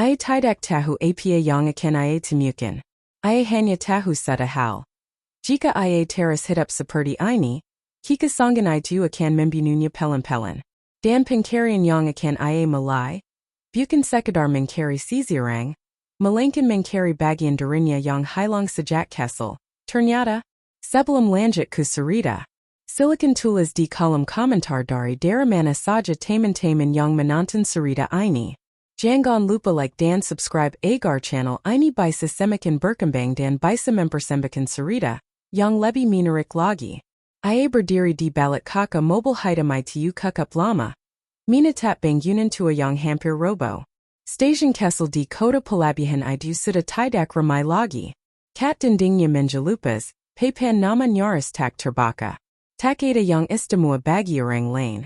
Ia tidak tahu apa yang akan ia temukan. Ia hanya tahu satu hal. Jika ia terus hidup seperti ini, kesangan itu akan membunuhnya pelan-pelan. Dan pencarian yang akan ia mulai, bukan sekadar mencari seseorang, melainkan mencari bagian dirinya yang hilang sejak kecil. Ternyata, sebelum lanjut ke cerita, silakan tulis di kolom komentar dari mana saja teman-teman yang menonton cerita ini. Jangan lupa like dan subscribe agar channel ini bisa semakin berkembang dan bisa mempersembahkan cerita yang lebih menarik lagi. Ia berdiri di balik kaka mobil hitam itu cukup lama. Menatap bangunan tua yang hampir robo. Stasiun kecil di kota pelabuhan itu sudah tidak ramai lagi. Kat dindingnya menjelupas, papan nama nyaris tak terbaca. Tak ada yang istimewa bagi orang lain.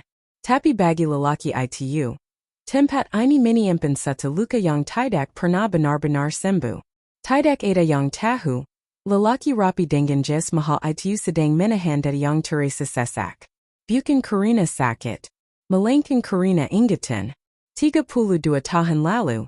Tapi bagi lelaki itu, tempat ini menyimpan satu luka yang tidak pernah benar-benar sembuh. Tidak ada yang tahu, lelaki rapi dengan jas mahal itu sedang menahan dari yang terasa sesak. Bukan karena sakit, melainkan karena ingatan. 32 tahun lalu,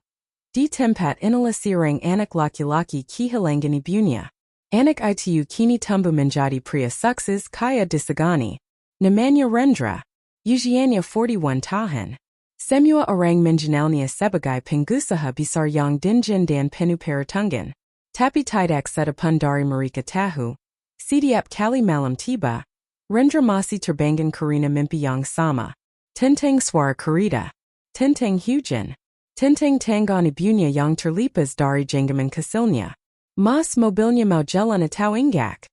di tempat inilah seorang anak laki-laki kehilangan ibunya. Anak itu kini tumbuh menjadi pria sukses kaya disegani. Namanya Rendra. Usianya 41 tahun. Semua orang mengenalnya sebagai pengusaha besar yang dinjen dan penuh perhitungan. Tapi tidak satupun dari mereka tahu, setiap kali malam tiba, Rendra masih terbangun karena mimpi yang sama. Tentang suara kereta, tentang hujan, tentang tangan ibunya yang terlepas dari genggaman kecilnya. Mas mobilnya mau jalan atau enggak?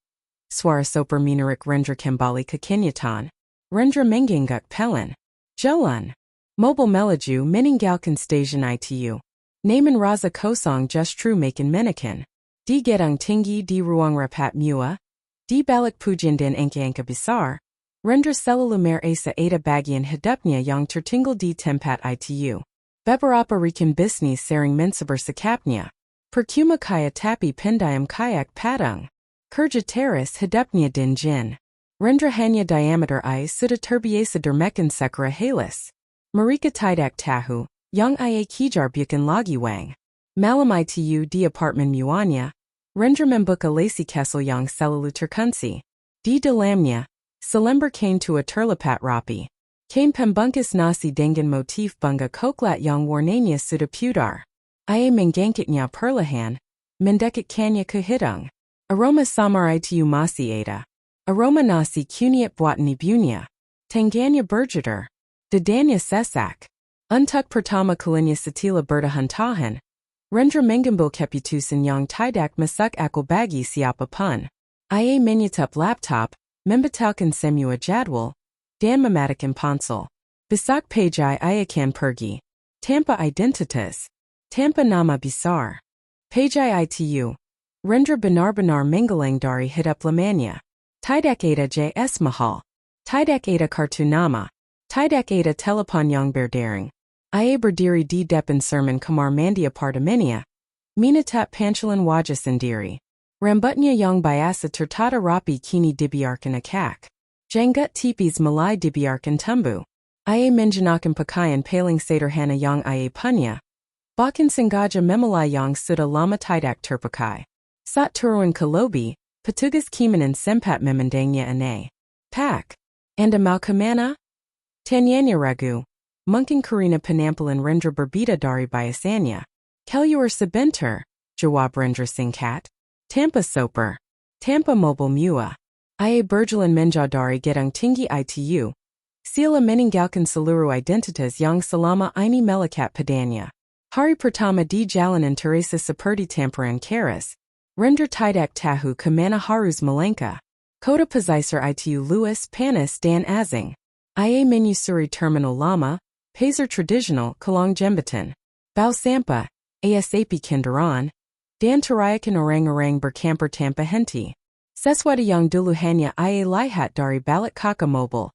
Suara sopir menarik Rendra kembali ke kenyataan. Rendra mengangguk pelan. Jalan. Mobil melaju meninggalkan stasiun itu. Namun rasa kosong justru makin menekan. Di gedung tinggi di ruang rapat mewah, di balik pujian dan angka-angka besar, Rendra selalu merasa ada bagian hidupnya yang tertinggal di tempat itu. Beberapa rekan bisnis sering mensabar sikapnya. Percuma kaya tapi pendiam kayak padang. Kerja teras hidupnya dinjen. Rendra hanya diameter sudah terbiasa dermakan sekera halas. Mereka tidak tahu, yang ia kejar bukan lagi wang. Malam itu di apartemen mewahnya, Rendra membuka laci kecil yang selalu terkunci. Di dalamnya, selembar kain tua terlipat rapi. Kain pembungkus nasi dengan motif bunga coklat yang warnanya sudah pudar. Ia menggangkatnya perlahan, mendekatkannya ke hidung. Aroma samar itu masih ada. Aroma nasi kunyit buatan ibunya. Tangannya berjeder. Dadanya sesak. Untuk pertama kalinya setelah bertahan tahun, Rendra mengambil keputusan yang tidak masuk akal bagi siapapun. Ia menutup laptop, membatalkan semua jadwal, dan mematikan ponsel. Besok pagi ia akan pergi. Tanpa identitas. Tanpa nama besar. Pagi itu, Rendra benar-benar menggelang dari hidup lamanya. Tidak ada JS mahal. Tidak ada kartu nama. Tidak ada telepon yang berdering. Ia berdiri di depan sermon kamar mandi apartemennya. Menatap pancelan wajah sendiri. Rambutnya yang biasa tertata rapi kini dibiarkan akak. Janggut tipis mulai dibiarkan tumbuh. Ia mengenakan pakaian paling sederhana yang ia punya. Bahkan sengaja memulai yang sudah lama tidak terpakai. Saat turun ke lobi, petugas keamanan sempat memandangnya aneh. Pak, Anda mau kemana? Tanyanya ragu. Mungkin karena penampilan Rendra berbeda dari biasanya. Keluar sebentar, jawab Rendra singkat. Tanpa sopir. Tanpa mobil mewah. Ia berjalan menjauh dari gedung tinggi itu. Sila meninggalkan seluruh identitas yang selama ini melekat padanya. Hari pertama di jalanan terasa seperti tamparan keras. Rendra tidak tahu kemana harus melangkah. Kota pesisir itu luas, panas dan asing. Ia menyusuri terminal lama, pasar tradisional, kolong jembatan, bau sampah, ASAP kendaraan, dan teriakan orang-orang berkamper tanpa henti. Sesuatu yang dulu hanya ia lihat dari balik kaka mobil,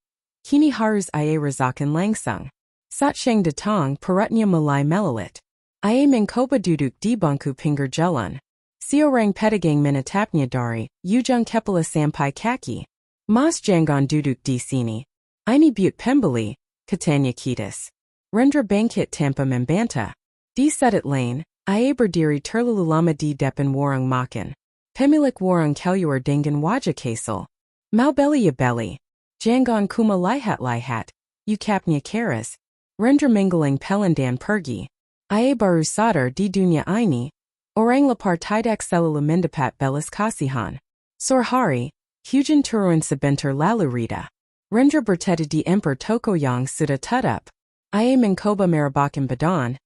kini harus ia rasakan langsung. Saat siang datang, perutnya mulai melalit. Ia mencoba duduk di bangku pinggir jalan. Seorang pedagang menatapnya dari ujung kepala sampai kaki. Mas jangan duduk di sini. Ini but pembeli, katanya kitas. Rendra bangkit tanpa membantah. Di sudat lane, Ia berdiri terlalu lama di depan warung makan. Pemilik warung keluar dengan wajah kesal. Mau beli ya beli. Jangan kuma lihat-lihat. Ucapnya keras. Rendra menggeling pelan dan pergi. Ia baru sadar di dunia ini. Orang lapar tidak selalu mendapat belas kasihan. Sore hari, hujan turun sebentar lalu reda. Rendra berteda di emper toko yang sudah tutup. Ia mencoba merabahkan badan.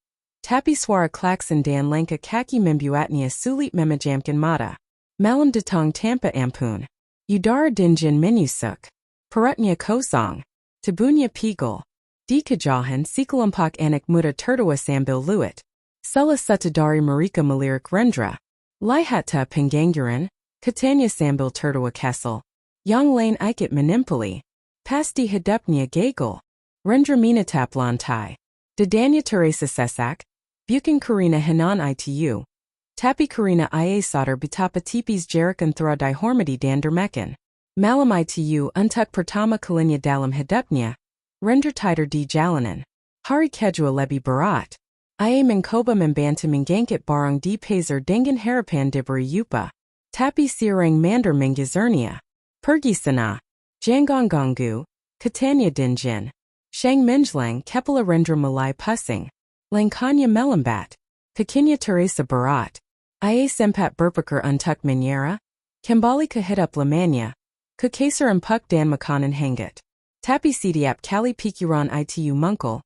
Tapi suara klakson dan langkah kaki membuatnya sulit memejamkan mata. Malam datang tanpa ampun. Udara dingin menusuk. Perutnya kosong. Tubuhnya pegel. Di kejauhan sekelompok anak muda tertawa sambil luat. Salah satu dari mereka melirik Rendra. Lihat tak pengangguran? Katanya sambil tertawa kesal. Yang lain ikut menimpali. Pasti hidupnya gagal. Rendra menatap lantai. Dadanya terasa sesak. Bukan karena henan itu. Tapi karena ia sadar betapa tipis jarakan thera dihormati dan dermakan. Malam itu untuk pertama kalinya dalam hidupnya. Rendra tidur di jalanan. Hari kedua lebih berat. Ia mencoba membantu mengangkat barang di pasar dengan harapan diberi upah. Tapi seorang mandor menggazernya. Pergi sana. Jangan ganggu. Katanya dingin. Shang menjelang kepala Rendra mulai pusing. Langkahnya melambat. Kakinya terasa berat. Ia sempat berpikir untuk menyerah. Kembali ke hidup lamanya. Ke kasar empuk dan makanan hangat. Tapi setiap kali pikiran itu muncul.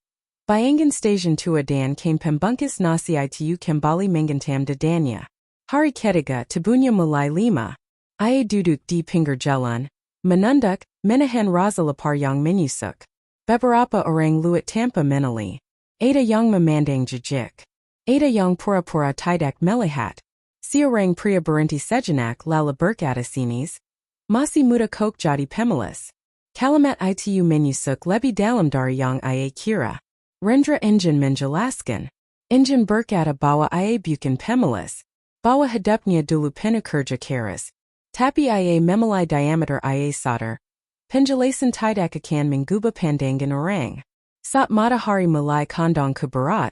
Bayangan stasiun tua dan kain pembungkus nasi itu kembali menggentam dadanya. Hari ketiga tubuhnya mulai lemah. Ia duduk di pinggir jalan. Menunduk, menahan rasa lapar yang menusuk. Beberapa orang luat tanpa menali. Ada yang memandang jejak. Ada yang pura-pura tidak melihat. Seorang pria berhenti sejenak lalu berkata sinis. Masih muda kok jadi pemalas. Kalimat itu menusuk lebih dalam dari yang ia kira. Rendra engine menjelaskan. Engine berkata bahwa ia bukan pemalas. Bahwa hidupnya dulu penuh kerja keras. Tapi ia memulai diameter ia sadar. Penjelasan tidak akan mengubah pandangan orang. Saat matahari mulai condong ke barat,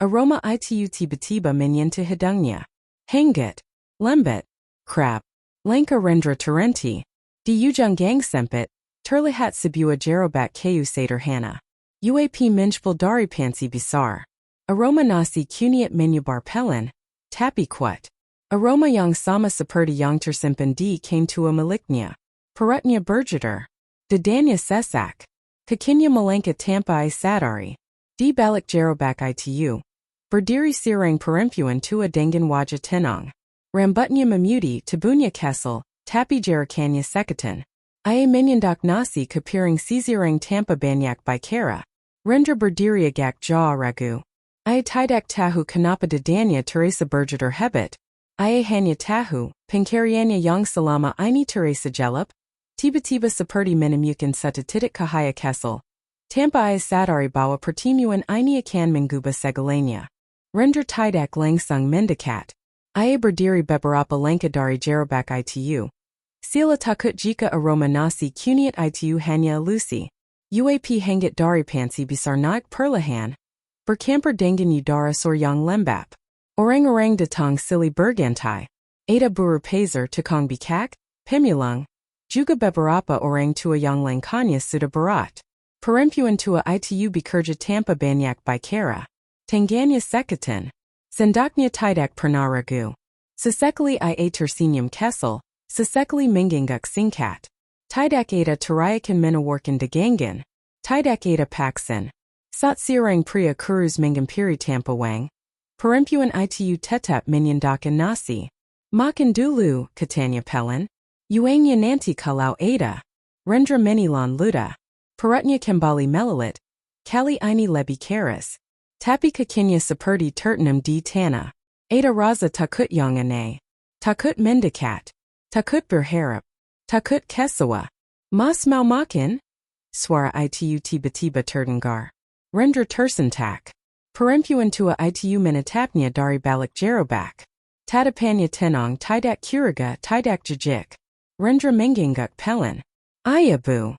aroma itu tiba-tiba menyentuh hidungnya. Hangat, lembut, kerap. Langkah Rendra terhenti. Di ujung gang sempit, terlihat sebuah gerobak kayu sederhana. UAP menjebol dari panci besar. Aroma nasi kunyit menyebar pelan, tapi kuat. Aroma yang sama seperti yang tersimpan di kain tua miliknya. Perutnya bergetar. Dadanya sesak. Kakinya melangkah tanpa sadari. Di balik gerobak itu. Berdiri seorang perempuan tua dengan wajah tenang. Rambutnya memutih, tubuhnya kesal, tapi jarakannya sekatan. Ia menyendak nasi ke piring seorang tanpa banyak bicara. Rendra berdiri agak jauh ragu. Ia tidak tahu kenapa dadanya terasa bergetar hebat. Ia hanya tahu, pencariannya yang selama ini terasa jelek. Tiba-tiba seperti menemukan satu titik cahaya kesal. Tanpa ia sadari bahwa pertemuan ini akan mengubah segalanya. Rendra tidak langsung mendekat. Ia berdiri beberapa langkah dari gerobak itu. Sila takut jika aroma nasi kunyit itu hanya ilusi. UAP hangat dari panci besar naik perlahan. Bercampur dengan udara sore yang lembab. Orang-orang datang silih berganti. Ada buruh pasar tukang bikak, pemulung. Juga beberapa orang tua yang langkahnya sudah berat. Perempuan tua itu bekerja tanpa banyak bicara. Tangannya sekatan. Sendaknya tidak pernah ragu. Sesekali ia tersenyum kesal, sesekali mengangguk singkat. Tidak ada teriakan menawarkan dagangan. Tidak ada paksan. Saat seorang pria kurus menghampiri tanpa wang. Perempuan itu tetap menyendakan nasi. Makan dulu, katanya pelan. Uangnya nanti kalau ada. Rendra menilan luda. Perutnya kembali melalit. Kali ini lebih keras. Tapi kakinya seperti tertanam di tanah. Ada rasa takut yang aneh. Takut mendekat. Takut berharap. Takut kesawa. Mas mau makan? Suara itu tiba-tiba terdengar. Rendra tersentak. Perempuan tua itu menatapnya dari balik gerobak. Tatapannya tenang tidak curiga tidak jejak. Rendra mengangguk pelan. Ia bu.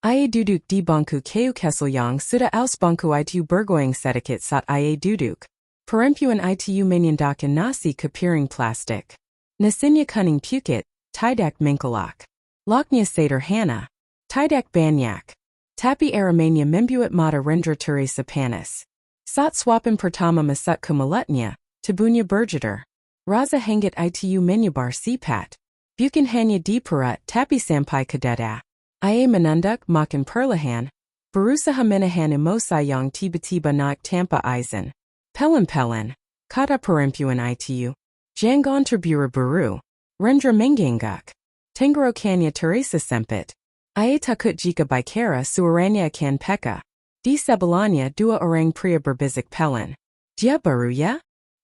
Ia duduk di bangku kayu kesel yang sudah aus bangku itu bergoyang sedikit saat ia duduk. Perempuan itu menyendakan nasi ke piring plastik. Nasinya kuning pukit, tidak mengkolak. Laknya sederhana. Tidak banyak. Tapi aramanya membuat mata Rendra terasa panas. Saat swapan pertama masuk ke mulutnya, tubuhnya bergetar. Rasa hangat itu menyebar cepat. Bukan hanya di perut tapi sampai ke dada. Ia menunduk makan perlahan. Berusaha menahan emosi yang tiba-tiba naik tanpa izin. Pelan-pelan, kata perempuan itu. Jangan terburu-buru. Rendra mengangguk. Tenggorokannya terasa sempit. Ia takut jika bicara suaranya akan peka. Di sebelahnya dua orang pria berbisik pelan. Dia baru ya?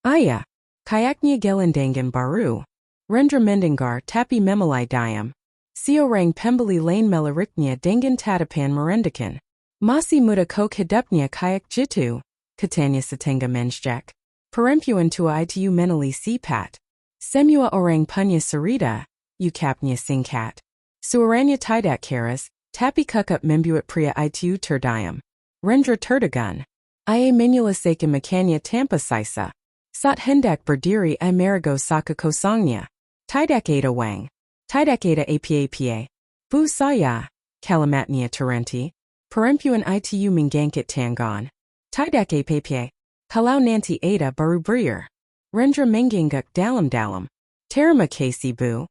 Iya. Kayaknya gelandangan baru. Rendra mendengar tapi memulai diam. Si orang pembeli lain melariknya dengan tatapan merendahkan. Masih muda kok hidupnya kayak gitu, katanya setengah menjek. Perempuan tua itu menali cepat. Semua orang punya cerita, ucapnya singkat. Suaranya tidak keras, tapi kekap membuat pria itu terdiam. Rendra tertegun. Ia menyelesaikan makannya tanpa sisa. Saat hendak berdiri ia meragu saka kosongnya. Tidak ada wang. Tidak ada apa-apa. Bu saya, kalimatnya terhenti. Perempuan itu menggangkit tangan. Tidak apa-apa. Kalau nanti ada baru berier. Rendra mengangguk dalam-dalam. Terima kasih bu.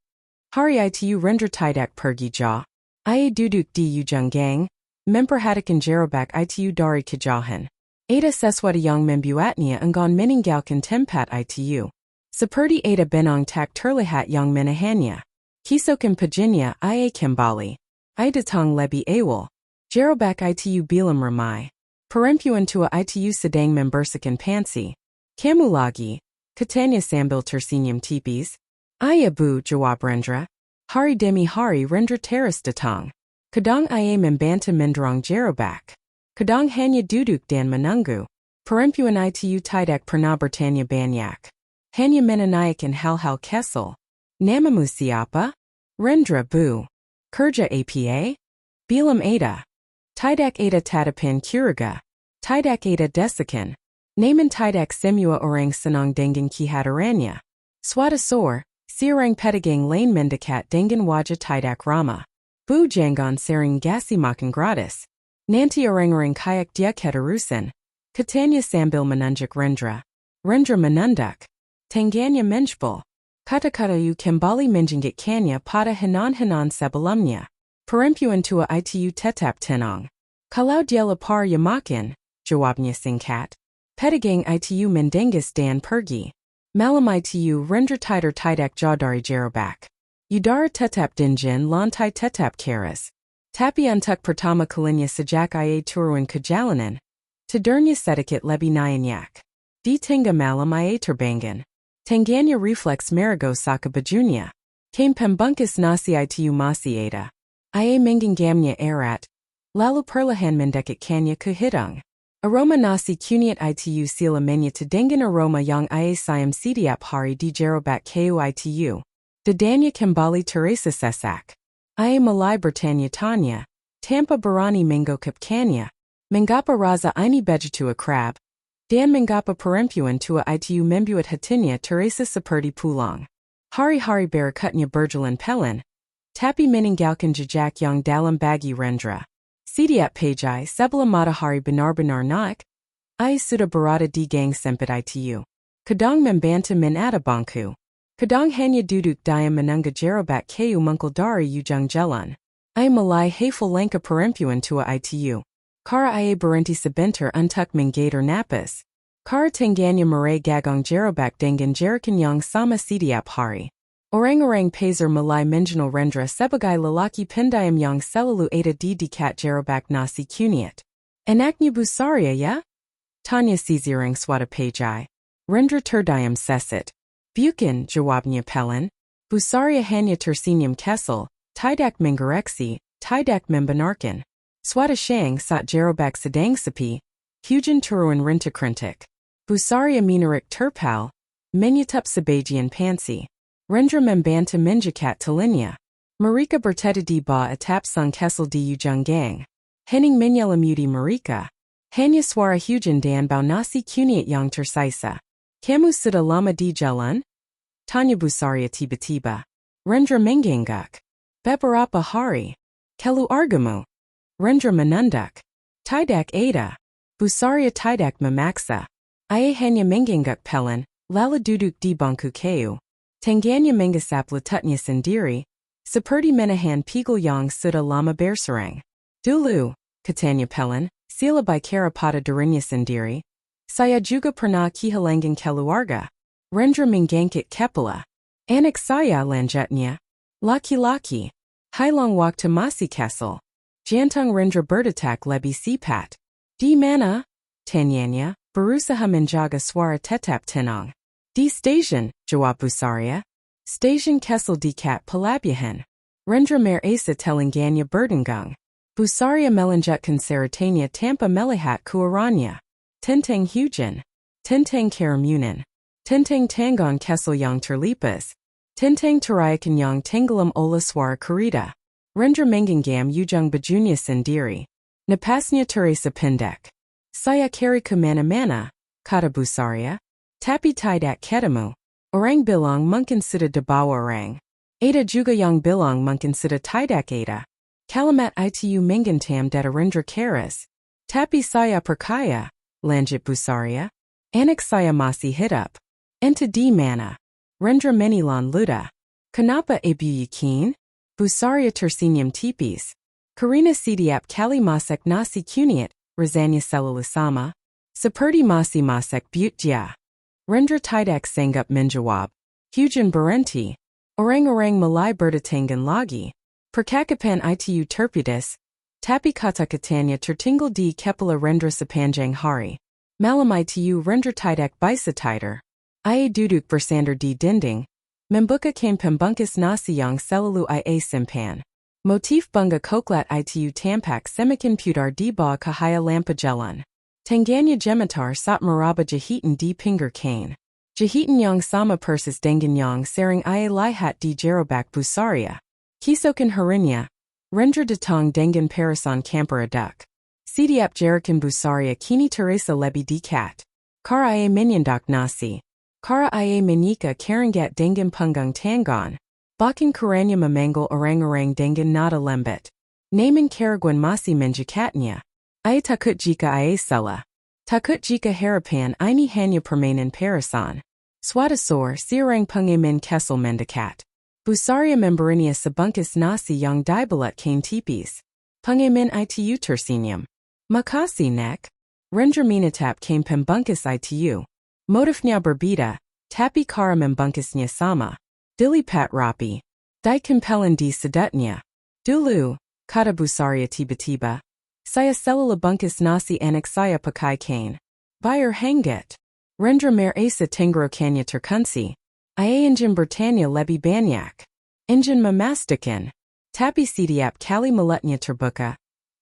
Hari itu Rendra tidak pergi jauh. Ia duduk di ujung gang, memperhatikan gerobak itu dari kejauhan. Ada sesuatu yang membuatnya enggan meninggalkan tempat itu. Seperti ada benang tak terlihat yang menahannya. Keesokan paginya ia kembali. Ia datang lebih awal. Gerobak itu belum ramai. Perempuan tua itu sedang membersihkan pansi. Kamu lagi, katanya sambil tersenyum tipis. Iya bu, jawab Rendra. Hari demi hari Rendra terus datang. Kadang ia membantu mendorong gerobak. Kadang hanya duduk dan menunggu. Perempuan itu tidak pernah bertanya banyak. Hanya menanyakan hal-hal kecil. Namamu siapa? Rendra bu. Kerja apa? Belum ada. Tidak ada tatapan curiga. Tidak ada desakan. Namun tidak semua orang senang dengan kehadirannya. Suatu sore, seorang pedagang lain mendekat dengan wajah tidak ramah. Bu jangan sering kasih makan gratis. Nanti orang-orang kayak dia keterusan. Katanya sambil menunjuk Rendra. Rendra menunduk. Tangannya menjebol. Kata-kata kembali menjengkelkannya pada henan-henan sebelumnya. Perempuan tua itu tetap tenang. Kalau dia lapar ya makan, jawabnya singkat. Pedagang itu mendengus dan pergi. Malam itu Rendra tidak jauh dari gerobak. Udara tetap dingin lantai tetap keras. Tapi untuk pertama kalinya sejak ia turun ke jalanan, tidurnya sedikit lebih nyenyak. Di tengah malam ia terbangun. Tangannya refleks meragu saka bajunya. Kain pembungkus nasi itu masih ada. Ia menggenggamnya erat. Lalu perlahan mendekatkannya ke hidung. Aroma nasi kunyit itu sila menyatu dengan aroma yang ia sayam setiap hari di gerobak kayu itu. Dadanya kembali terasa sesak. Ia mulai bertanya-tanya, tanpa berani menggokapkannya. Mengapa rasa ini begitu akrab? Dan mengapa perempuan tua itu membuat hatinya terasa seperti pulang. Hari-hari berikutnya berjalan pelan, tapi meninggalkan jejak yang dalam bagi Rendra. Setiap pagi sebelum matahari benar-benar naik, ia sudah berada di gang sempit itu. Kadang membantu menata bangku. Kadang hanya duduk diam menunggu gerobak kayu muncul dari ujung jalan. Ia mulai hafal langkah perempuan tua itu. Kara ia berhenti sebentar untuk menggetar napas. Kara tangannya meraih gagang gerobak dengan jerikan yang sama setiap hari. Orang-orang pasar mulai mengenal Rendra sebagai lelaki pendiam yang selalu ada di dekat gerobak nasi kunyit. Anaknya Busaria ya? Tanya seorang suatu pagi. Rendra terdiam seset. Bukan, jawabnya pelan. Busaria hanya tersenyum kesal, tidak mengoreksi, tidak membenarkan. Suatu siang saat gerobak sedang sepi, hujan turun rintik-rintik. Busaria menarik terpal, menyetap sebagian pansi. Rendra membantu menjekat telinga. Mereka berteta di bawah atap sang kesal di ujung gang. Hening menyelimuti mereka. Hanya swara hujan dan bau nasi kuniat yang tersisa. Kamu sudah lama di jalan? Tanya Busaria tiba-tiba. Rendra mengangguk. Beberapa hari. Keluargamu. Rendra menunduk. Tidak ada. Busaria tidak memaksa. Ia hanya mengangguk pelan, lalu duduk di bangku kayu. Tangannya menggesap lututnya sendiri, seperti menahan pegel yang sudah lama berserang. Dulu, katanya pelan, sila bicara pada dirinya sendiri. Saya juga pernah kehilangan keluarga. Rendra menggangkit kepala. Anak saya lanjutnya. Laki-laki. Hilang waktu masih kecil. Jantung Rendra berdetak lebih cepat. Di mana? Tanyanya, berusaha menjaga suara tetap tenang. Di stasiun, jawab Busaria. Stasiun kecil dekat pelabuhan. Rendra merasa telingganya berdengung. Busaria melanjutkan ceritanya tanpa melihat ke arahnya. Tentang hujan. Tentang kerumunan. Tentang tanggaan kecil yang terlipas. Tentang teriakan yang tenggelam oleh suara kereta. Rendra mengenggam ujung bajunya sendiri. Napasnya terasa pendek. Saya cari ke mana-mana, kata Busaria. Tapi tidak ketemu. Orang bilang mungkin sudah dibawa orang. Ada juga yang bilang mungkin sudah tidak ada. Kalimat itu menggentam dada Rendra keras. Tapi saya percaya, lanjut Busaria. Anak saya masih hidup. Ente di mana? Rendra menilan ludah. Kenapa ibu yakin? Busaria tersenyum tipis. Karena setiap kali masak nasi kuniat, rasanya selalu sama. Seperti masih masak buat dia. Rendra tidak sanggup menjawab. Hujan berhenti. Orang-orang mulai berdatangan lagi. Percakapan itu terputus. Tapi kata-katanya tertinggal di kepala Rendra sepanjang hari. Malam itu Rendra tidak bisa tidur. Ia duduk bersandar di dinding. Membukakan pembungkus nasi yang selalu ia simpan. Motif bunga coklat itu tampak semakin pudar di bawah cahaya lampu jalan. Tangannya gemetar saat meraba jahitan di pinggir kain. Jahitan yang sama persis dengan yang sering ia lihat di gerobak Busaria. Keesokan harinya, Rendra datang dengan perasaan campur aduk. Setiap gerakan Busaria kini terasa lebih dekat. Cara ia menyendak nasi. Cara ia menyika keringat dengan punggung tangan. Bahkan kerana memanggil orang-orang dengan nada lembut. Namun keraguan masih menjekatnya. Ia takut jika ia salah. Takut jika harapan ini hanya permainan perasaan. Suatu sore seorang pengamen kecil mendekat. Busaria memberinya sebungkus nasi yang dibulatkan tipis. Pengamen itu tersenyum. Makasih nak. Rendra menatapkan pembungkus itu. Motifnya berbeda, tapi cara membungkusnya sama. Dilipat rapi. Dikempelan di sudutnya. Dulu, kata Busaria tiba-tiba. Saya selalu bungkus nasi anak saya pakai kain. Bayar hangat. Rendra merasa tenggorokannya terkunci. Ia ingin bertanya lebih banyak. Ingin memastikan. Tapi setiap kali mulutnya terbuka.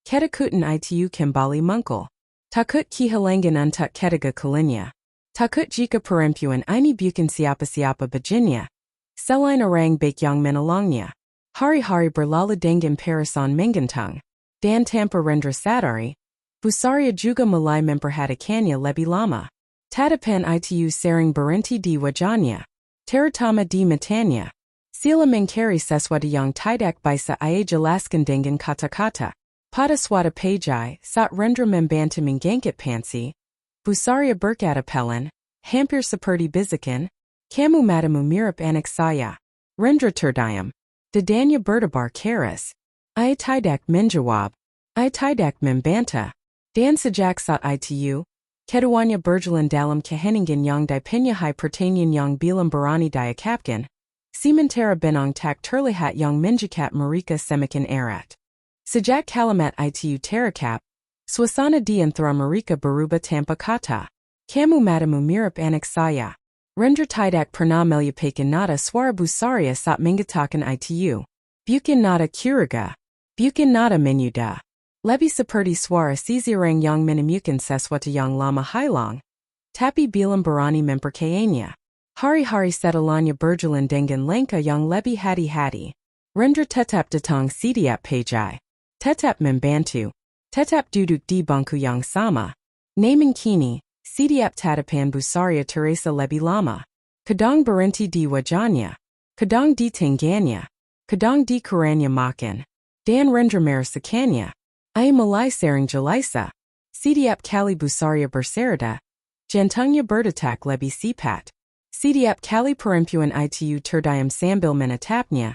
Ketakutan itu kembali muncul. Takut kehilangan untuk ketiga kalinya. Takut jika perempuan ini bukan siapa-siapa baginya. Selain orang baik yang menolongnya. Hari-hari berlalu dengan perasaan menggantung. Dan tanpa Rendra sadari, Busaria juga mulai memperhatikannya lebih lama. Tatapan itu sering berhenti di wajahnya. Terutama di matanya. Sila mencari sesuatu yang tidak bisa ia jelaskan dengan kata-kata. Pada suatu pagi, saat Rendra membantu menggangkit panci, Busaria berkata pelan, hampir seperti bisikan, kamu matamu mirip anak saya. Rendra terdiam. Dadanya berdebar keras. Ia tidak menjawab. Ia tidak membantah. Dan sejak saat itu, keduanya berjalan dalam keheningan yang dipenuhi pertanyaan yang belum berani diungkapkan. Sementara benang tak terlihat yang menjekat mereka semakin erat. Sejak kalimat itu terekap, suasana di antara mereka berubah tanpa kata. Kamu matamu mirip anak saya. Rendra tidak pernah melupakan nada suara Busaria saat menggetarkan itu. Bukan nada curiga. Bukan nada menyudah. Lebih seperti suara seseorang yang menemukan sesuatu yang lama hilang. Tapi belum berani memperkayainya. Hari-hari setelahnya berjalan dengan langkah yang lebih hati-hati. Rendra tetap datang setiap pagi. Tetap membantu. Tetap duduk di bangku yang sama. Naman kini, setiap tatapan Busaria Teresa Lebih Lama. Kadang berhenti di wajahnya. Kadang di tangannya. Kadang di keranya makan. Dan rendra merasakannya. Ay mulai sering jalisa. Setiap kali Busaria berserta. Jantungnya berdetak lebih cepat. Setiap kali perempuan itu terdiam sambil menatapnya.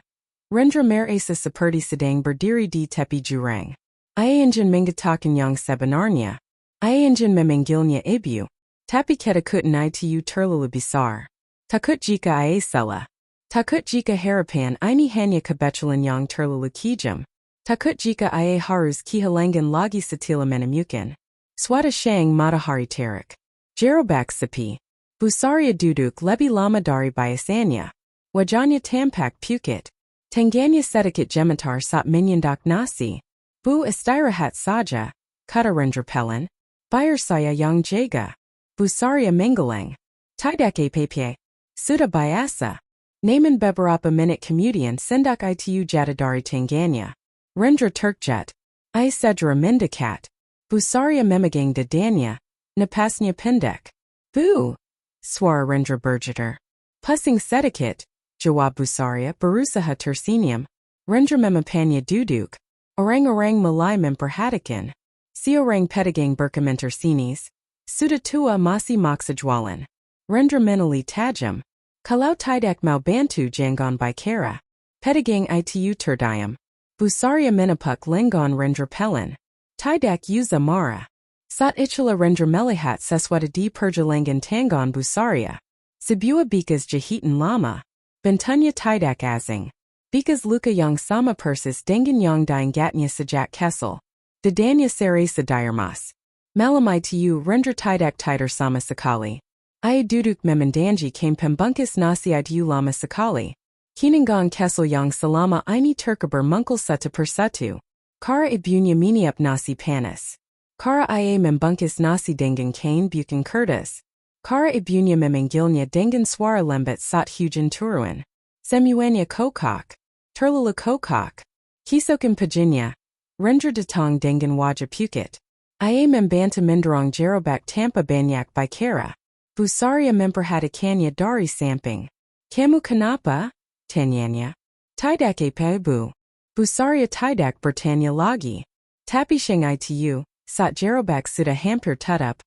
Rendra merasa seperti sedang berdiri di tepi jurang. Ia ingin menggetarkan yang sebenarnya. Ia ingin memanggilnya ibu. Tapi ketakutan itu terlalu besar. Takut jika ia salah. Takut jika harapan ini hanya kebetulan yang terlalu kejam. Takut jika ia harus kehilangan lagi setelah menemukan suatu siang matahari terik. Gerobak sepi. Busaria duduk lebih lama dari biasanya. Wajahnya tampak pucat. Tangannya sedikit gemetar saat menyendak nasi. Bu istirahat saja, kata rendra pelan. Biar saya yang jaga. Busaria menggeleng. Tidak apa-apa. Sudah biasa. Namun beberapa menit kemudian sendak itu jatuh dari tangannya. Rendra terkejut. Ia segera mendekat. Busaria memegang dadanya. Napasnya pendek. Bu! Suara rendra bergetar. Pusing sedikit. Jawab Busaria berusaha tersenyum. Rendra memapannya duduk. Orang-orang mulai memperhatikan. Si orang pedagang berkomentar sinis. Sudah tua masih maksa jualan. Rendra menali tajam. Kalau tidak mau bantu jangan bicara. Pedagang itu terdiam. Busaria menepuk lengan rendra pelan. Tidak usah marah. Saat itulah rendra melihat sesuatu di pergelangan tangan Busaria. Sebuah bekas jahitan lama. Bentuknya tidak asing. Bekas luka yang sama persis dengan yang diingatnya sejak kecil. Dadanya serasa diremas. Malam itu rendra tidak tidur sama sekali. Ia duduk memandangi kain pembungkus nasi itu lama sekali. Kinangan kecil yang selama ini terkubur mungkul satu persatu. Kara ibunya meniup nasi panas. Kara ia membungkus nasi dengan kain bukan kertas. Kara ibunya memanggilnya dengan suara lembut saat hujan turun. Semuanya kokok. Terlalu kokok. Keesokan paginya. Rendra datang dengan wajah pucat. Ia membantah mendorong gerobak tanpa banyak bicara. Busaria memperhatikannya dari samping. Kamu kenapa? Tanyanya. Tidak apa bu. Busaria tidak bertanya lagi. Tapi siang itu, saat gerobak sudah hampir tutup.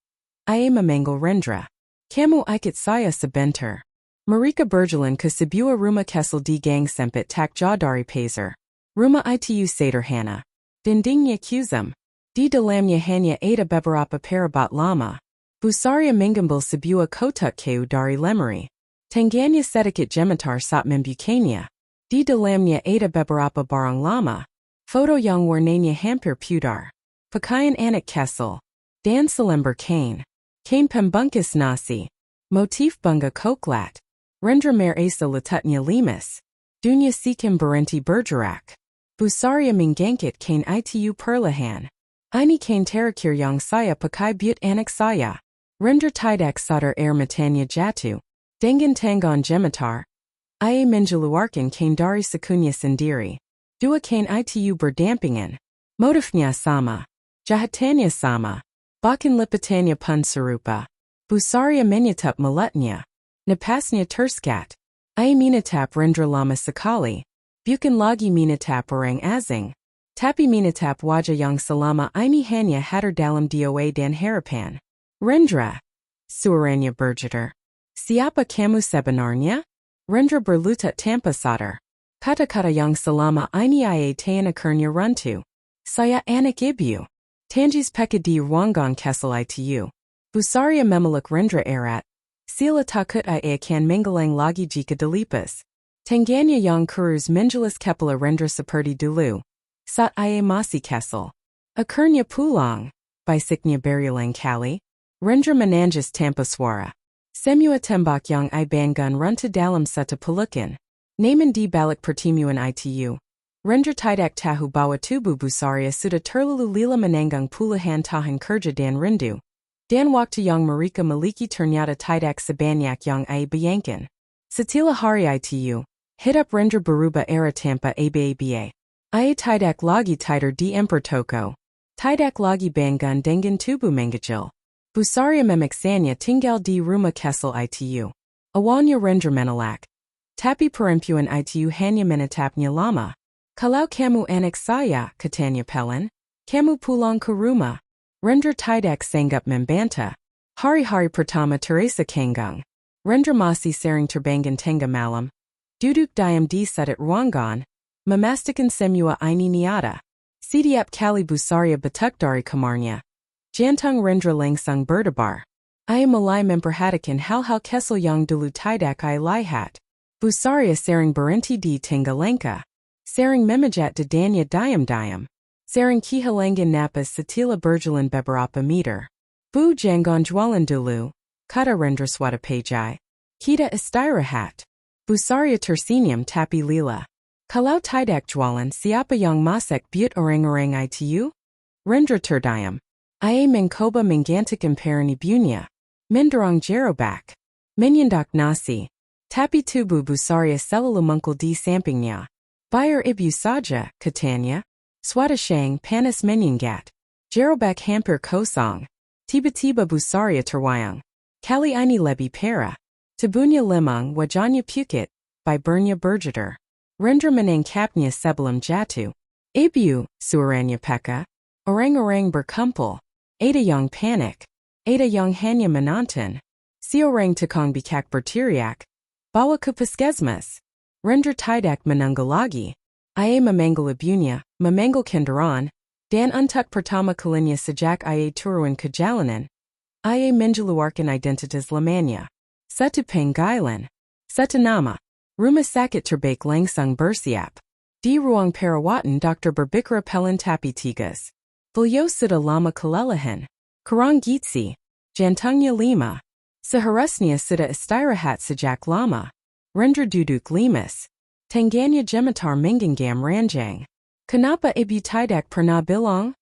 Ia memanggil Rendra. Kamu ikut saya sebentar. Mereka berjalan ke sebuah rumah kecil di gang sempit tak jauh dari pasar. Rumah itu sederhana. Dindingnya kusam. Di dalamnya hanya ada beberapa perabat lama. Busaria mengambil sebuah kotak kayu dari lemari. Tangannya sedikit gemetar saat membukanya. Di dalamnya ada beberapa barang lama. Foto yang warnanya hampir pudar. Pakaian anak kecil. Dan selembar kain. Kain pembungkus nasi. Motif bunga koklat. Rendra merasa letaknya limas. Dunia sikam berhenti bergerak. Busaria menggangkat kain itu perlahan. Ini kain terakhir yang saya pakai buat anak saya. Rendra tidak sadar air matanya jatuh. Dengan tangan gemetar. Ia mengeluarkan kain dari sakunya sendiri. Dua kain itu berdampingan. Motifnya sama. Jahatannya sama. Bahkan lipatannya pun serupa. Busaria menyetap mulutnya. Napasnya terskat. Ia menatap Rendra lama sekali. Bukan lagi menatap orang asing. Tapi menatap wajah yang selama ini hanya hadir dalam doa dan harapan. Rendra. Suaranya bergetar. Siapa kamu sebenarnya? Rendra berlutut tanpa sadar. Kata-kata yang selama ini ia tak akhirnya runtuh. Saya anak ibu. Tangis peka di ruangan kecil itu. Busaria memeluk Rendra erat. Sila takut ia akan menggelang lagi jika dilipas. Tangannya yang kurus menjelas kepala Rendra seperti dulu. Saat ia masih kecil. Akhirnya pulang. Bisiknya berulang kali. Rendra menangis tanpa suara. Semua tembak yang ia banggakan runtuh dalam satu pelukan. Namun di balik pertemuan itu. Rendra tidak tahu bahwa tubuh Busaria sudah terlalu lila menanggung puluhan tahun kerja dan rindu. Dan waktu yang mereka miliki ternyata tidak sebanyak yang ia bayangkan. Setelah hari itu. Hidup Rendra berubah era tanpa aba-aba. Ia tidak lagi tidur di emper toko. Tidak lagi banggakan dengan tubuh mengecil. Busaria memiksanya tinggal di rumah kesel itu. Awalnya rendra menolak. Tapi perempuan itu hanya menatapnya lama. Kalau kamu anak saya, katanya pelan, kamu pulang ke rumah. Rendra tidak sanggup membantah. Hari-hari pertama Teresa kanggung. Rendra masih sering terbangun tengah malam. Duduk diam di sudut ruangan. Memastikan semua ini nyata. Setiap kali Busaria betuk dari kamarnya. Jantung Rendra langsung berdebar. Ia mulai memperhatikan hal-hal kecil yang dulu tidak ia lihat. Busaria sering berhenti di tengah langkah. Sering memejat dadanya diam-diam. Sering kehilangan napas setelah berjalan beberapa meter. Bu jangan jualan dulu, kata Rendra suatu pagi. Kita istirahat. Busaria tersenyum tapi lila. Kalau tidak jualan siapa yang masak buat orang-orang itu? Rendra terdiam. Ia mencoba menggantikan peran ibunya. Mendorong gerobak. Menyendak nasi. Tapi tubuh Busaria selalu mengkul di sampingnya. Bayar ibu saja, katanya. Suatu siang panas menyengat. Gerobak hampir kosong. Tiba-tiba Busaria terwayang. Kali ini lebih parah. Tubuhnya lemang, wajahnya pukit. Bibernya berjejer. Rendra menangkapnya sebelum jatuh. Ibu, suaranya peka. Orang-orang berkumpul. Ada yang panik. Ada yang hanya menonton. Si orang tukang bikak berteriak. Bawa ke puskesmas. Rendra tidak menunggu lagi. Ia memanggil ibunya, memanggil kendaraan, dan untuk pertama kalinya sejak ia turun ke jalanan. Ia mengeluarkan identitas lamanya. Satu panggilan. Satu nama. Rumah sakit terbaik langsung bersiap. Di ruang perawatan dokter berbicara pelan tapi tegas. Beliau sudah lama kelelahan. Kurang gizi. Jantungnya 5. Seharusnya sudah istirahat sejak lama. Rendra duduk lemas. Tangannya gemetar menggenggam ranjang. Kenapa ibu tidak pernah bilang?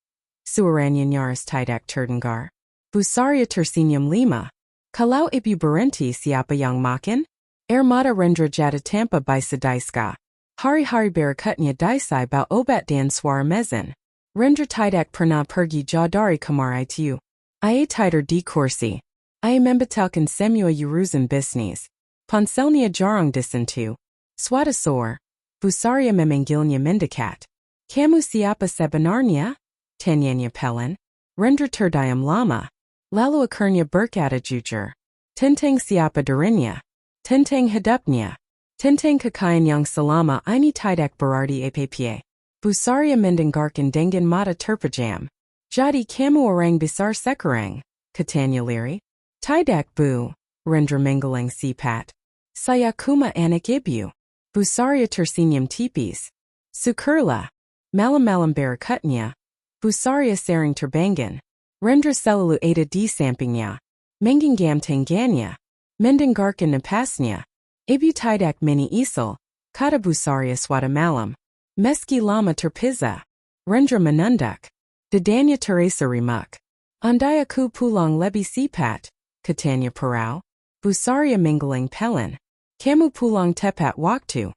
Suaranya nyaris tidak terdengar. Busaria tersenyum 5. Kalau ibu berhenti siapa yang makan? Air mata Rendra jatuh tanpa bisa diska. Hari-hari berikutnya disai bau obat dan suara mesin. Rendra tidak pernah pergi jauh dari kamar itu. Ia tidur di kursi. Ia membatalkan semua urusan bisnis. Ponselnya jarang disentuh. Suatu sore, Busaria memanggilnya mendekat. Kamu siapa sebenarnya? Tanyanya pelan. Rendra terdiam lama. Lalu akhirnya berkata jujur. Tentang siapa dirinya. Tentang hidupnya. Tentang kekayaan yang selama ini tidak berarti apa-apa. Busaria mendengarkan dengan mata terpejam. Jadi kamu orang besar sekarang, katanya lirih. Tidak bu, Rendra menggeleng sipat. Saya cuma anak ibu. Busaria tersenyum tipis. Syukurlah. Malam-malam berikutnya, Busaria sering terbangun. Rendra selalu ada di sampingnya. Menggenggam tangannya. Mendengarkan napasnya. Ibu tidak meniisal, kata Busaria suatu malam. Meski lama terpisah. Rendra menunduk. Dadanya Teresa remuk. Andai aku pulang lebih cepat, katanya perau. Busaria menggeleng pelan. Kamu pulang tepat waktu.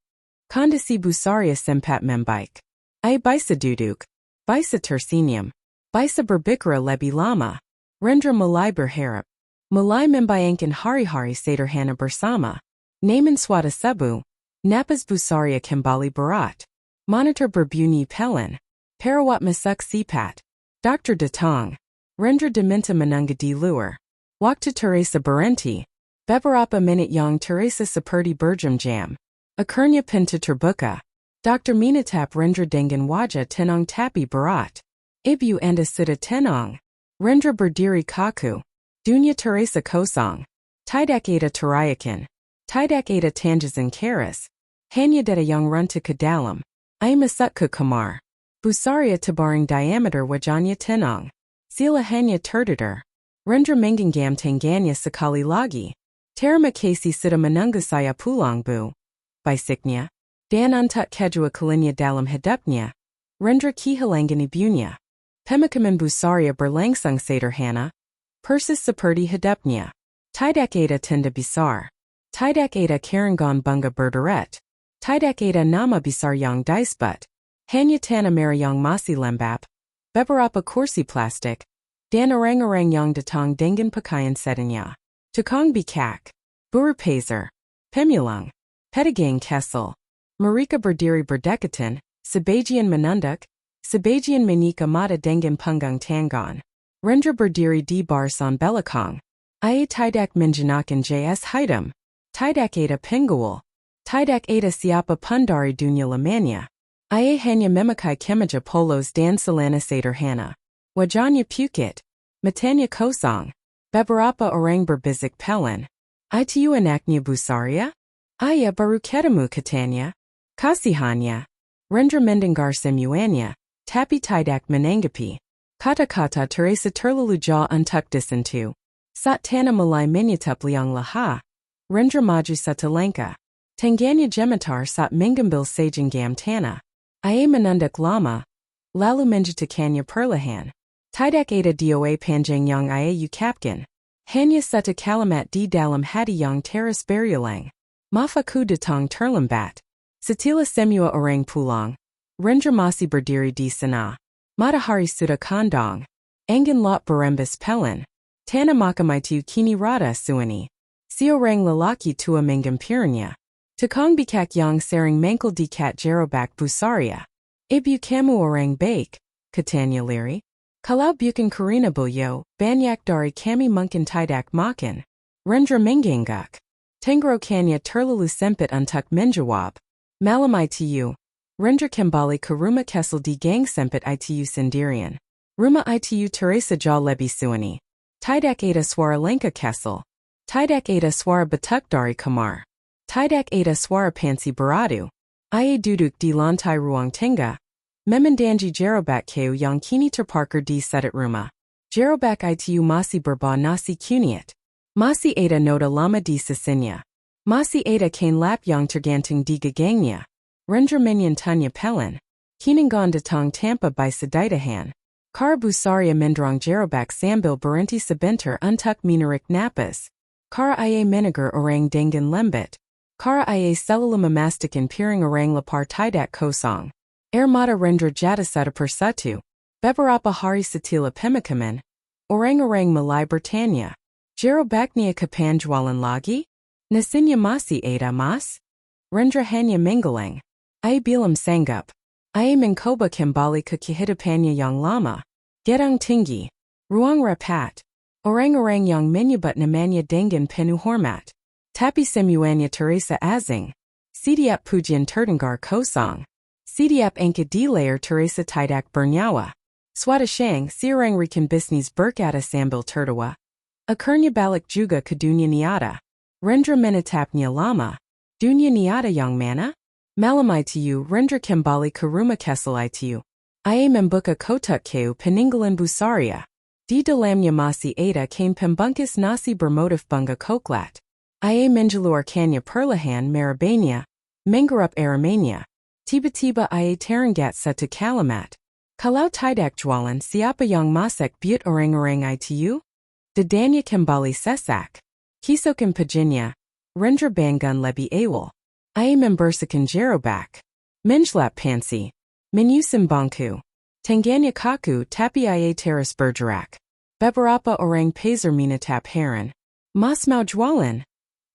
Kondisi Busaria sempat membaik. Ia bisa duduk. Bisa tersenyum. Bisa berbicara lebih lama. Rendra mulai berharap. Mulai membayangkan hari-hari sederhana bersama. Namun suatu subuh. Napas Busaria kembali berat. Monitor berbunyi pelan. Perawat masuk cepat. Dokter datang. Rendra diminta menunggu di luar. Waktu Teresa berhenti. Beberapa menit yang Teresa seperti berjam-jam. Akhirnya pintu terbuka. Dokter menatap Rendra dengan wajah tenang tapi berat. Ibu anda sudah tenang. Rendra berdiri kaku. Dunia Teresa kosong. Tidak ada teriakan. Tidak ada tangisan keras. Hanya dada yang runtuh ke dalam. Ia masuk ke kamar. Busaria tebaring diameter wajahnya tenang. Sila hanya terdudar. Rendra menggenggam tangannya sekali lagi. Terima kasih sudah menunggu saya pulang bu. Bisiknya. Dan untuk kedua kalinya dalam hidupnya. Rendra kehilangan ibunya. Pemakaman Busaria berlangsung sederhana. Persis seperti hidupnya. Tidak ada tenda besar. Tidak ada karangan bunga berderet. Tidak ada nama besar yang disebut. Hanya tanah merah yang masih lembab. Beberapa kursi plastik. Dan orang yang datang dengan pakaian sedihnya. Tukang bikak. Buru pazer. Pemulung. Pedagang kesel. Mereka berdiri berdekatan, sebagian menunduk, sebagian menikah mata dengan punggung tangan. Rendra berdiri di barisan belakang. Ia tidak menjenakan jas hitam. Tidak ada penggawal. Tidak ada siapa pun dari dunia lamanya. Ia hanya memakai kemeja polos dan celana sederhana. Wajahnya pukit. Matanya kosong. Beberapa orang berbisik pelan. Itu anaknya Busaria? Ia baru ketemu katanya. Kasihannya. Rendra mendengar semuanya, tapi tidak menanggapi. Kata-kata Teresa terlalu jauh untuk disentuh. Saat Tana mulai menyetap liang laha. Rendra maju satu langkah. Tangannya gemetar saat mengambil sejenggam tanah. Ia menunduk lama. Lalu menjatuhkannya perlahan. Tidak ada doa panjang yang ia ucapkan. Hanya satu kalimat di dalam hati yang terus berulang. Mafaku datang terlambat. Setelah semua orang pulang. Rendra masih berdiri di sana. Matahari sudah kondong. Angin laut berembus pelan. Tanah makam itu kini rada sunyi. Seorang lelaki tua menghampirinya. Tukang bikak yang sering mangkal di kat gerobak Busaria. Ibu kamu orang baik, katanya liri. Kalau bukan karina beliau, banyak dari kami mungkin tidak makan. Rendra mengangguk. Tenggorokannya terlalu sempit untuk menjawab. Malam itu. Rendra kembali ke rumah kesel di gang sempit itu sendirian. Rumah itu Teresa jauh lebih sunyi. Tidak ada suara langkah kesel. Tidak ada suara batuk dari kamar. Tidak ada suara pansi beradu. Ia duduk di lantai ruang tangga. Memandangi gerobak kayu yang kini terparkir di sedat rumah. Gerobak itu masih berbau nasi kunyit. Masih ada noda lama di sisinya. Masih ada kain lap yang tergantung di gagangnya. Rendra menyentuhnya pelan. Kinangan datang tanpa by seditahan. Kara Busaria menderang gerobak sambil berhenti sebentar untuk menarik napas. Kara ia menegur orang dengan lembut. Kara ia selalu memastikan piring orang lapar tidak kosong. Air mata Rendra jatuh satu persatu. Beberapa hari setelah pemakaman. Orang-orang mulai bertanya. Gerobaknya kapan jualan lagi? Nasinya masih ada mas? Rendra hanya menggeleng. Ia bilang sanggup. Ia mencoba kembali ke kehidupannya yang lama. Gedung tinggi. Ruang rapat. Orang-orang yang menyebut namanya dengan penuh hormat. Tapi semuanya Teresa asing. Setiap pujian terdengar kosong. Setiap angkat di layar Teresa tidak bernyawa. Suatu siang seorang rekan bisnis berkata sambil tertawa. Akhirnya balik juga ke dunia nyata. Rendra menatapnya lama. Dunia nyata yang mana? Malam itu Rendra kembali ke rumah kesel itu. Ia membuka kotak kayu peninggalan Busaria. Di dalamnya masih ada kain pembungkus nasi bermotif bunga coklat. Ia mengeluarkannya perlahan merabainya. Menggarap aramanya. Tiba-tiba ia teringat satu kalimat. Kalau tidak jualan siapa yang masak buat orang-orang itu? Dadanya kembali sesak. Kisokan paginya. Rendra bangun lebih awal. Ia membersihkan gerobak. Menjelap pansi. Menyusun bangku. Tangannya kaku tapi ia terus bergerak. Beberapa orang pazer menatap heran. Mas mau jualan?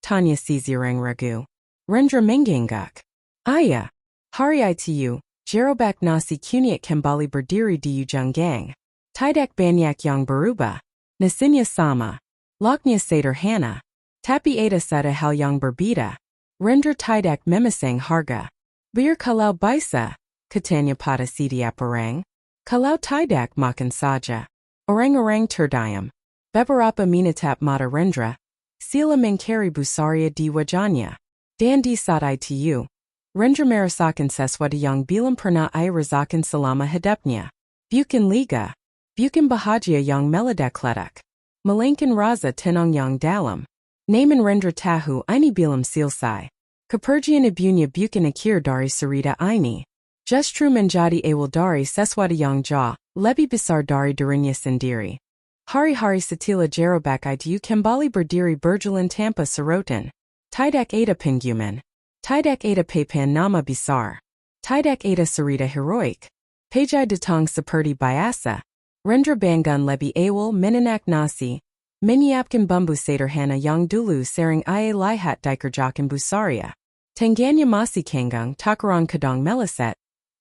Tanya si orang ragu. Rendra mengangguk. Iya. Hari itu, gerobak nasi kunyit kembali berdiri di ujung gang. Tidak banyak yang berubah. Nasinya sama. Lauknya sederhana. Tapi ada satu hal yang berbeda. Rendra tidak memasang harga. Biar kalau bisa, katanya pada setiap orang. Kalau tidak makan saja. Orang-orang terdiam. Beberapa menatap mata Rendra. Sila mencari Busaria di wajahnya. Dan di saat itu, Rendra merasakan sesuatu yang belum pernah ia rasakan selama hidupnya. Bukan liga. Bukan bahagia yang meledak ledak. Melainkan rasa tenang yang dalam. Namun Rendra tahu ini belum selesai. Kepergian ibunya bukan akhir dari cerita ini. Justru menjadi awal dari sesuatu yang jauh lebih besar dari dirinya sendiri. Hari-hari setelah gerobak itu kembali berdiri berjalan tanpa sorotan. Tidak ada pengumuman. Tidak ada papan nama besar. Tidak ada cerita heroik. Pajai datang seperti biasa. Rendra bangun lebi awal menanak nasi, menyiapkan bumbu sederhana yang dulu sering ia lihat dikerjakan busaria. Tangganya masih kanggung takaran kadang meleset,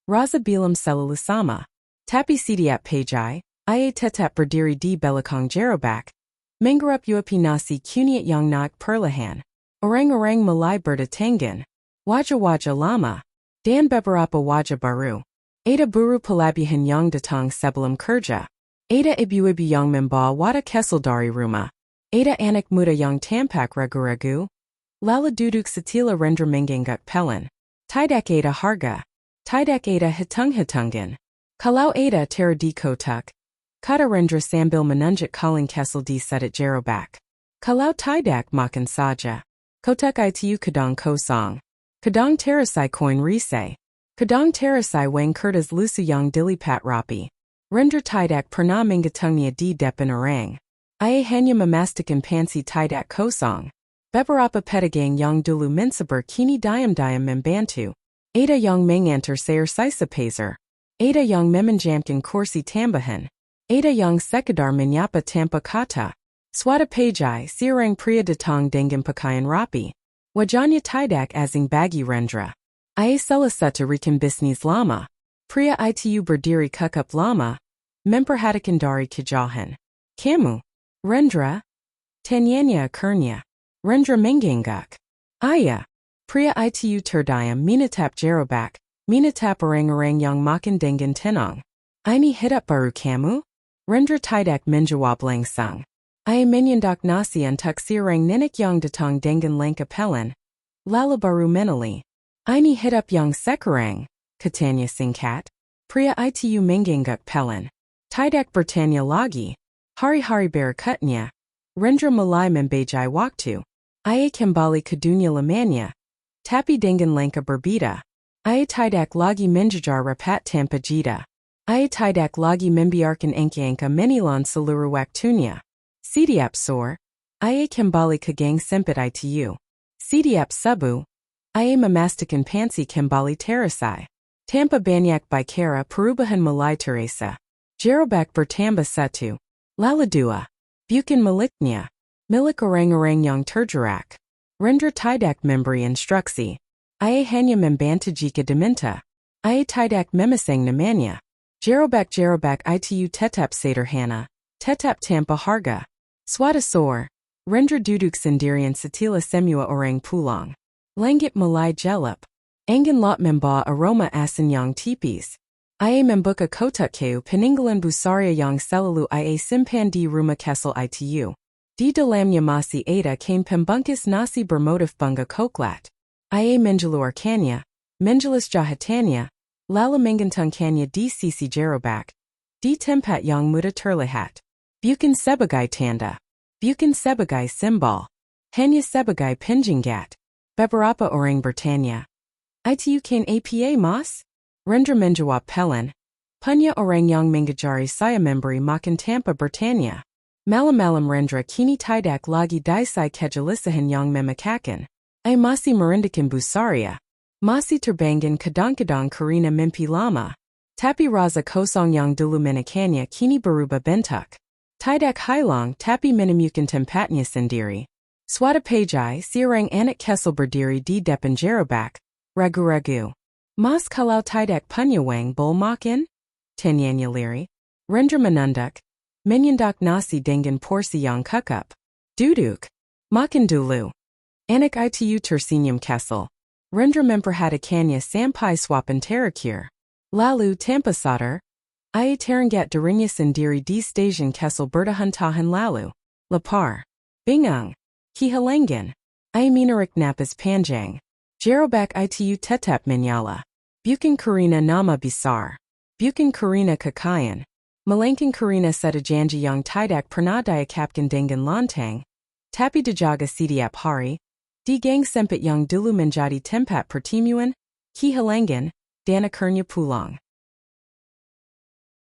raza bilam selalu sama. Tapi setiap pagi, ia tetap berdiri di belakang gerobak, menggarap uapi nasi kunyit yang naik perlahan. Orang-orang mulai berdatangan, wajah-wajah lama, dan beberapa wajah baru. Ada buru pelabihan yang datang sebelum kerja. Ada ibu-ibu yang membawa kesel dari rumah. Ada anak muda yang tampak ragu-ragu. Lalu duduk setelah Rendra mengangguk pelan. Tidak ada harga. Tidak ada hitung-hitungan. Kalau ada tera di kotak, kata Rendra sambil menunjuk kaleng kesel di sedat gerobak. Kalau tidak makan saja. Kotak itu kadang kosong. Kadang terasai koin risai. Kadang terasai wang kertas lusu yang dilipat rapi. Rendra tidak pernah menghitungnya di depan orang. Ia hanya memastikan pansi tidak kosong. Beberapa pedagang yang dulu mensabar kini diam-diam membantu. Ada yang mengantar sayur sisa pazer. Ada yang meminjamkan kursi tambahan. Ada yang sekadar menyapa tanpa kata. Suatu pagi seorang pria datang dengan pakaian rapi. Wajahnya tidak asing bagi Rendra. Ia salah satu rekan bisnis lama. Pria itu berdiri kekap lama, memperhatikan dari kejauhan. Kamu, Rendra? Tanyanya akhirnya. Rendra mengangguk. Ayah. Pria itu terdiam menatap gerobak, menatap orang-orang yang makan dengan tenang. Ini hidup baru kamu? Rendra tidak menjawab langsung. Ia menyendak nasi untuk seorang nenek yang datang dengan langkah pelan. Lalu baru menali. Ini hidup yang sekarang, katanya singkat. Pria itu mengangguk pelan. Tidak bertanya lagi. Hari-hari berikutnya, Rendra mulai membajai waktu. Ia kembali ke dunia lamanya. Tapi dengan langkah berbeda. Ia tidak lagi menjajar rapat tanpa jeda. Ia tidak lagi membiarkan angka-angka menelan seluruh waktunya. Setiap sore, ia kembali ke gang sempit itu. Setiap subuh, ia memastikan pansi kembali terasai. Tanpa banyak bicara perubahan mulai terasa. Gerobak bertambah satu. Lalu dua. Bukan miliknya. Milik orang-orang yang terjerak. Rendra tidak memberi instruksi. Ia hanya membantu jika diminta. Ia tidak memasang namanya. Gerobak-gerobak itu tetap sederhana. Tetap tanpa harga. Suatu sore, Rendra duduk sendirian setelah semua orang pulang. Langit mulai gelap. Angin lot membawa aroma asin yang tipis. Ia membuka kotak kayu peninggalan busaria yang selalu ia simpan di rumah kesel itu. Di dalamnya masih ada kain pembungkus nasi bermotif bunga coklat. Ia mengeluarkannya, menjelas jahitannya, lalu menggantungkannya di sisi gerobak. Di tempat yang mudah terlihat. Bukan sebagai tanda. Bukan sebagai simbol. Hanya sebagai penjinggat. Beberapa orang bertanya. Itu kan apa mas? Rendra menjawab pelan. Punya orang yang mengajari saya memberi makan tanpa bertanya. Malam-malam Rendra kini tidak lagi disai kejelisahan yang memekakan. Ia masih merindukan busaria. Masih terbangun kadang-kadang karena mimpi lama. Tapi raza kosong yang dulu menekannya kini berubah bentuk. Tidak hilang tapi menemukan tempatnya sendiri. Suatu pagi seorang anak kesel berdiri di depan gerobak. Ragu-ragu. Mas kalau tidak punya wang bol makan? Tanyanya lirih. Rendra menunduk. Menyendak nasi dengan porsi yang cukup. Duduk. Makan dulu. Anak itu tersenyum kesel. Rendra memperhatikannya sampai swapan terakhir. Lalu tanpa sadar, ia teringat dirinya sendiri di stasiun kesel bertahan-tahan lalu. Lapar. Bingung. Kehilangan. Ia menarik napas panjang. Gerobak itu tetap menyala. Bukan karena nama besar. Bukan karena kekayaan. Melainkan karena satu janji yang tidak pernah diucapkan dengan lantang. Tapi dijaga setiap hari. Di gang sempit yang dulu menjadi tempat pertemuan, kehilangan, dan akhirnya pulang.